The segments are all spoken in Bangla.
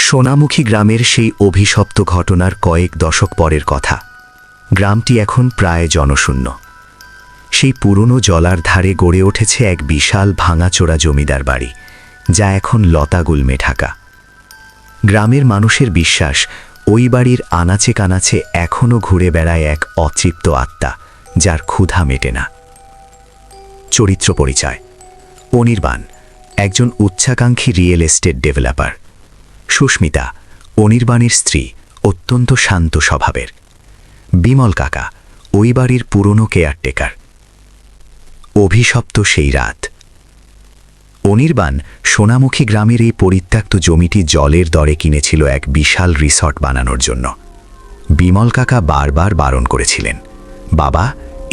সোনামুখী গ্রামের সেই অভিশপ্ত ঘটনার কয়েক দশক পরের কথা। গ্রামটি এখন প্রায় জনশূন্য। সেই পুরনো জলার ধারে গড়ে উঠেছে এক বিশাল ভাঙাচোরা জমিদার বাড়ি, যা এখন লতাগুল্মে ঢাকা। গ্রামের মানুষের বিশ্বাস, ওই বাড়ির আনাচে কানাচে এখনও ঘুরে বেড়ায় এক অতৃপ্ত আত্মা, যার ক্ষুধা মেটে না। চরিত্র পরিচয়: অনির্বাণ, একজন উচ্চাকাঙ্ক্ষী রিয়েল এস্টেট ডেভেলপার। সুস্মিতা, অনির্বাণের স্ত্রী, অত্যন্ত শান্ত স্বভাবের। বিমল কাকা, ওই বাড়ির পুরনো কেয়ারটেকার। অভিশপ্ত সেই রাত। অনির্বাণ সোনামুখী গ্রামের এই পরিত্যক্ত জমিটি জলের দরে কিনেছিল এক বিশাল রিসর্ট বানানোর জন্য। বিমল কাকা বারবার বারণ করেছিলেন, বাবা,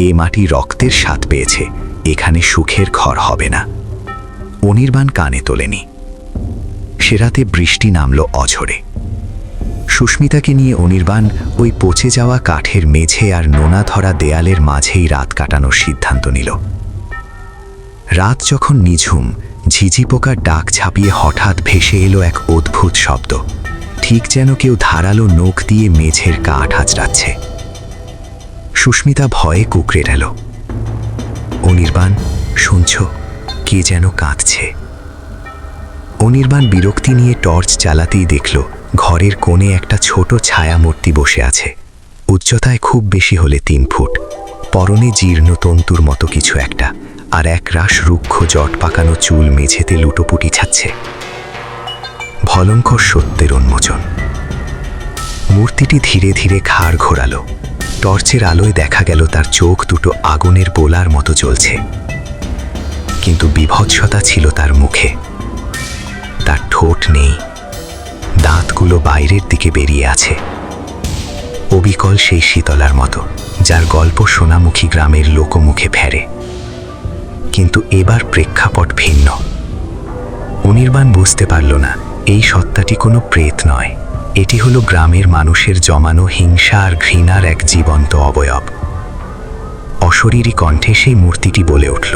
এ মাটি রক্তের স্বাদ পেয়েছে, এখানে সুখের ঘর হবে না। অনির্বাণ কানে তোলেনি। সে রাতে বৃষ্টি নামল অঝরে। সুস্মিতাকে নিয়ে অনির্বাণ ওই পচে যাওয়া কাঠের মেঝে আর নোনা ধরা দেয়ালের মাঝেই রাত কাটানোর সিদ্ধান্ত নিল। রাত যখন নিঝুম, ঝিঝি পোকার ডাক ছাপিয়ে হঠাৎ ভেসে এলো এক অদ্ভুত শব্দ, ঠিক যেন কেউ ধারালো নখ দিয়ে মেঝের কাঠ আঁচড়াচ্ছে। সুস্মিতা ভয়ে কুঁকড়ে গেল। অনির্বাণ, শুনছ? কে যেন কাঁদছে। অনির্বাণ বিরক্তি নিয়ে টর্চ চালাতেই দেখল ঘরের কোণে একটা ছোট ছায়ামূর্তি বসে আছে। উচ্চতায় খুব বেশি হলে 3 ফুট, পরনে জীর্ণ তন্তুর মতো কিছু একটা, আর এক রাশ রুক্ষ জট পাকানো চুল মেঝেতে লুটোপুটি ছাচ্ছে। ভয়ঙ্কর সত্যের উন্মোচন। মূর্তিটি ধীরে ধীরে ঘাড় ঘোরালো। টর্চের আলোয় দেখা গেল তার চোখ দুটো আগুনের গোলার মতো জ্বলছে। কিন্তু বিভৎসতা ছিল তার মুখে। তার ঠোঁট নেই, দাঁতগুলো বাইরের দিকে বেরিয়ে আছে। অবিকল সেই শীতলার মতো, যার গল্প সোনামুখী গ্রামের লোকমুখে ফেরে। কিন্তু এবার প্রেক্ষাপট ভিন্ন। অনির্বাণ বুঝতে পারল না, এই সত্তাটি কোনো প্রেত নয়, এটি হলো গ্রামের মানুষের জমানো হিংসা আর ঘৃণার এক জীবন্ত অবয়ব। অশরীরী কণ্ঠে সেই মূর্তিটি বলে উঠল,